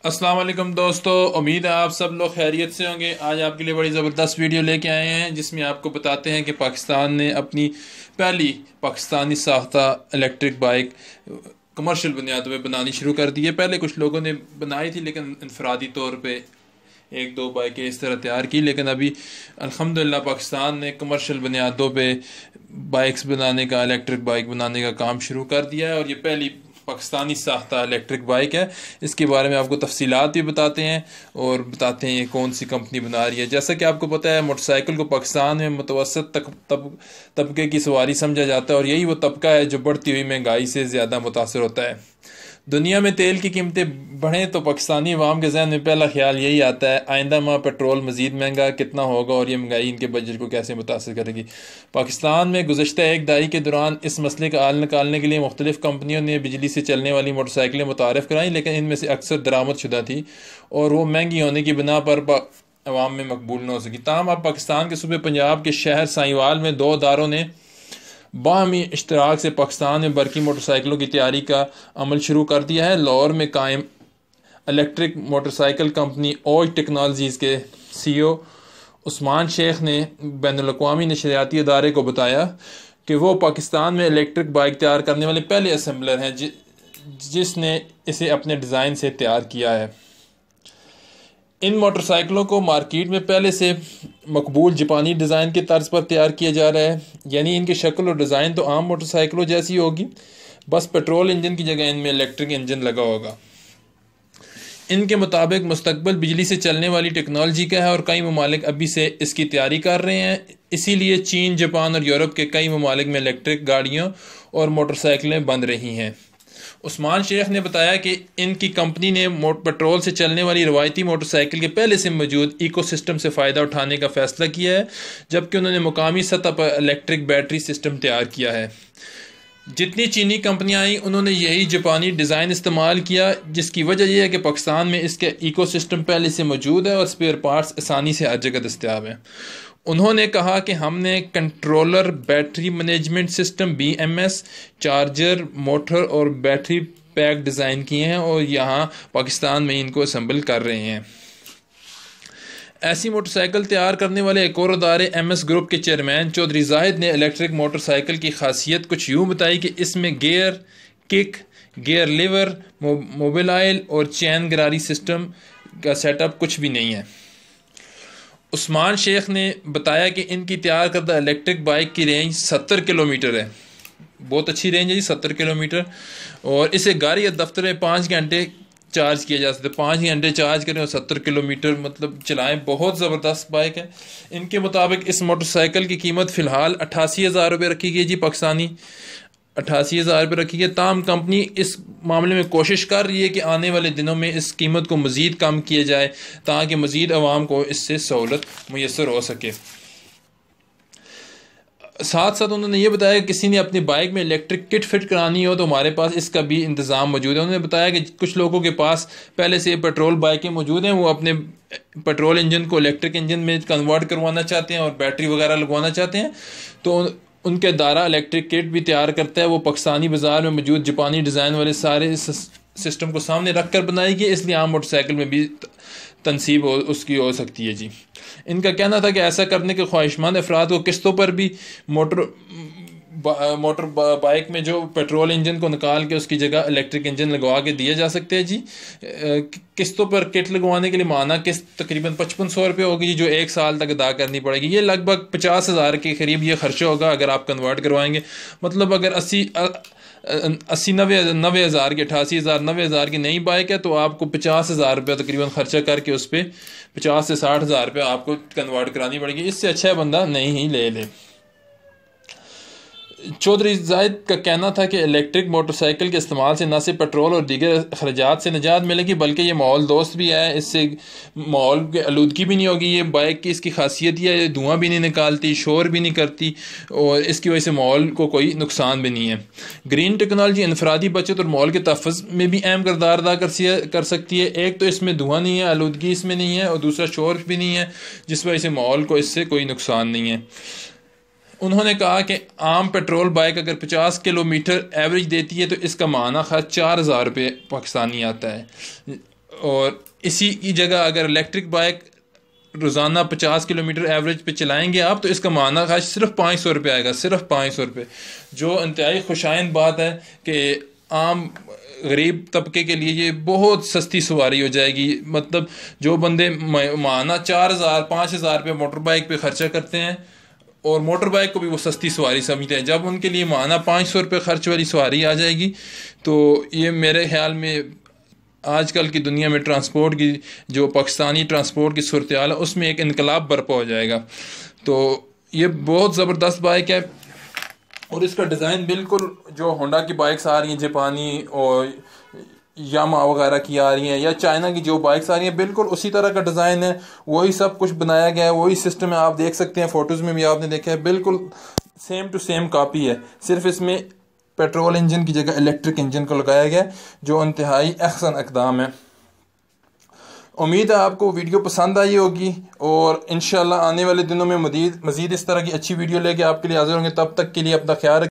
अस्सलाम वालेकुम दोस्तों, उम्मीद है आप सब लोग खैरियत से होंगे। आज आपके लिए बड़ी ज़बरदस्त वीडियो लेके आए हैं जिसमें आपको बताते हैं कि पाकिस्तान ने अपनी पहली पाकिस्तानी साख्ता इलेक्ट्रिक बाइक कमर्शियल बुनियादों पे बनानी शुरू कर दी है। पहले कुछ लोगों ने बनाई थी लेकिन इनफरादी तौर पे एक दो बाइकें इस तरह तैयार की, लेकिन अभी अल्हम्दुलिल्लाह पाकिस्तान ने कमर्शियल बुनियादों पे बाइक्स बनाने का, इलेक्ट्रिक बाइक बनाने का काम शुरू कर दिया है और ये पहली पाकिस्तानी साख्ता इलेक्ट्रिक बाइक है। इसके बारे में आपको तफसीलात भी बताते हैं और बताते हैं ये कौन सी कंपनी बना रही है। जैसा कि आपको पता है, मोटरसाइकिल को पाकिस्तान में मुतवसत तबके की सवारी समझा जाता है और यही वो तबका है जो बढ़ती हुई महंगाई से ज़्यादा मुतासर होता है। दुनिया में तेल की कीमतें बढ़ें तो पाकिस्तानी अवाम के जहन में पहला ख्याल यही आता है, आइंदा माह पेट्रोल मज़ीद महंगा कितना होगा और ये महंगाई इनके बजट को कैसे मुतासर करेगी। पाकिस्तान में गुज़श्ता एक दहाई के दौरान इस मसले का हल निकालने के लिए मुख्तलिफ़ कंपनियों ने बिजली से चलने वाली मोटरसाइकिलें मुतारफ़ कराई, लेकिन इनमें से अक्सर दरामद शुदा थी और वो महंगी होने की बिना पर अवाम में मकबूल न हो सकी। ताहम अब पाकिस्तान के सूबे पंजाब के शहर साहिवाल में दो अदारों ने बाहमी इश्तराक से पाकिस्तान में बरकी मोटरसाइकिलों की तैयारी का अमल शुरू कर दिया है। लाहौर में कायम इलेक्ट्रिक मोटरसाइकिल कंपनी ओज टेक्नोलॉजीज़ के CEO उस्मान शेख ने बैनुल-अक़वामी नशरियाती अदारे को बताया कि वो पाकिस्तान में इलेक्ट्रिक बाइक तैयार करने वाले पहले असेंबलर हैं जिसने इसे अपने डिज़ाइन से तैयार किया है। इन मोटरसाइकिलों को मार्केट में पहले से मकबूल जापानी डिज़ाइन के तर्ज पर तैयार किया जा रहा है, यानी इनकी शक्ल और डिज़ाइन तो आम मोटरसाइकिलों जैसी होगी, बस पेट्रोल इंजन की जगह इनमें इलेक्ट्रिक इंजन लगा होगा। इनके मुताबिक मुस्तकबिल बिजली से चलने वाली टेक्नोलॉजी का है और कई ममालिक अभी से इसकी तैयारी कर रहे हैं। इसीलिए चीन, जापान और यूरोप के कई ममालिक में इलेक्ट्रिक गाड़ियों और मोटरसाइकिलें बन रही हैं। उस्मान शेख ने बताया कि इनकी कंपनी ने पेट्रोल से चलने वाली रवायती मोटरसाइकिल के पहले से मौजूद इकोसिस्टम से फ़ायदा उठाने का फ़ैसला किया है, जबकि उन्होंने मुकामी सतह पर इलेक्ट्रिक बैटरी सिस्टम तैयार किया है। जितनी चीनी कंपनियां आई उन्होंने यही जापानी डिज़ाइन इस्तेमाल किया, जिसकी वजह यह है कि पाकिस्तान में इसके इकोसिस्टम पहले से मौजूद है और स्पेयर पार्ट्स आसानी से हर जगह दस्तयाब हैं। उन्होंने कहा कि हमने controller, battery management system BMS, charger, motor और बैटरी पैक डिज़ाइन किए हैं और यहाँ पाकिस्तान में इनको असेंबल कर रहे हैं। ऐसी मोटरसाइकिल तैयार करने वाले एक और अदारे MS ग्रुप के चेयरमैन चौधरी जाहिद ने इलेक्ट्रिक मोटरसाइकिल की खासियत कुछ यूँ बताई कि इसमें gear, kick, gear lever, mobile और चैन गरारी सिस्टम का सेटअप कुछ भी नहीं है। उस्मान शेख ने बताया कि इनकी तैयार करदा इलेक्ट्रिक बाइक की रेंज 70 किलोमीटर है। बहुत अच्छी रेंज है जी, 70 किलोमीटर, और इसे घर या दफ्तर में 5 घंटे चार्ज किया जा सकता है। 5 घंटे चार्ज करें और 70 किलोमीटर मतलब चलाएं। बहुत ज़बरदस्त बाइक है। इनके मुताबिक इस मोटरसाइकिल की कीमत फ़िलहाल 88,000 रुपये रखी गई जी, पाकिस्तानी 88,000 रुपये रखी गई। ताहम कंपनी इस मामले में कोशिश कर रही है कि आने वाले दिनों में इस कीमत को मज़ीद कम किया जाए ताकि मज़ीद आवाम को इससे सहूलत मुयसर हो सके। साथ साथ उन्होंने ये बताया कि किसी ने अपनी बाइक में इलेक्ट्रिक किट फिट करानी हो तो हमारे पास इसका भी इंतज़ाम मौजूद है। उन्होंने बताया कि कुछ लोगों के पास पहले से पेट्रोल बाइकें मौजूद हैं, वो अपने पेट्रोल इंजन को इलेक्ट्रिक इंजन में कन्वर्ट करवाना चाहते हैं और बैटरी वगैरह लगवाना चाहते हैं, तो उनके दारा इलेक्ट्रिक किट भी तैयार करता है। वो पाकिस्तानी बाज़ार में मौजूद जापानी डिज़ाइन वाले सारे सिस्टम को सामने रख कर बनाएगी, इसलिए आम मोटरसाइकिल में भी तनसीब उसकी हो सकती है जी। इनका कहना था कि ऐसा करने के ख्वाहिशमंद अफराद को किस्तों पर भी मोटर बाइक में जो पेट्रोल इंजन को निकाल के उसकी जगह इलेक्ट्रिक इंजन लगवा के दिए जा सकते हैं जी। किस्तों पर किट लगवाने के लिए माना किस्त तकरीबन 5500 रुपये होगी जी, जो 1 साल तक अदा करनी पड़ेगी। ये लगभग 50,000 के करीब ये खर्चा होगा अगर आप कन्वर्ट करवाएंगे। मतलब अगर 90,000 की 88,000 90,000 की नई बाइक है तो आपको 50,000 रुपये तकरीबन खर्चा करके उस पर 50 से 60,000 रुपये आपको कन्वर्ट करानी पड़ेगी। इससे अच्छा बंदा नहीं ही ले। चौधरी जाहिद का कहना था कि इलेक्ट्रिक मोटरसाइकिल के इस्तेमाल से न सिर्फ पेट्रोल और दीगर अखराजात से निजात मिलेगी बल्कि ये माहौल दोस्त भी है। इससे माहौल की आलूदगी भी नहीं होगी। ये बाइक की इसकी खासियत यह है, धुआं भी नहीं निकालती, शोर भी नहीं करती और इसकी वजह से माहौल को कोई नुकसान भी नहीं है। ग्रीन टेक्नोलॉजी इनफरादी बचत और माहौल के तहफ़्फ़ुज़ में भी अहम किरदार अदा कर सकती है। एक तो इसमें धुआं नहीं है, आलूदगी इसमें नहीं है, और दूसरा शोर भी नहीं है, जिस वजह से माहौल को इससे कोई नुकसान नहीं है। उन्होंने कहा कि आम पेट्रोल बाइक अगर 50 किलोमीटर एवरेज देती है तो इसका माना खर्च 4,000 रुपये पाकिस्तानी आता है। और इसी की जगह अगर इलेक्ट्रिक बाइक रोज़ाना 50 किलोमीटर एवरेज पे चलाएंगे आप, तो इसका माना खर्च सिर्फ 500 रुपये आएगा, सिर्फ 500 रुपये, जो इंतहाई खुशाइन बात है कि आम गरीब तबके के लिए ये बहुत सस्ती सवारी हो जाएगी। मतलब जो बंदे माना 4000 5000 रुपये मोटर बाइक पे खर्चा करते हैं और मोटर बाइक को भी वो सस्ती सवारी समझते हैं, जब उनके लिए माना 500 रुपये खर्च वाली सवारी आ जाएगी, तो ये मेरे ख्याल में आजकल की दुनिया में ट्रांसपोर्ट की, जो पाकिस्तानी ट्रांसपोर्ट की सूरत हाल है, उसमें एक इनकलाब बर्पा हो जाएगा। तो ये बहुत ज़बरदस्त बाइक है और इसका डिज़ाइन बिल्कुल जो होंडा की बाइक्स आ रही हैं, जापानी और यामा वगैरह की आ रही हैं, या चाइना की जो बाइक्स आ रही हैं, बिल्कुल उसी तरह का डिज़ाइन है, वही सब कुछ बनाया गया है, वही सिस्टम है। आप देख सकते हैं, फ़ोटोज़ में भी आपने देखा है, बिल्कुल सेम टू सेम कॉपी है। सिर्फ इसमें पेट्रोल इंजन की जगह इलेक्ट्रिक इंजन को लगाया गया, जो इंतहाई अहसन इक़दाम है। उम्मीद है आपको वीडियो पसंद आई होगी और इंशाल्लाह आने वाले दिनों में मज़ीद इस तरह की अच्छी वीडियो लेके आपके लिए हाज़िर होंगे। तब तक के लिए अपना ख्याल रखें।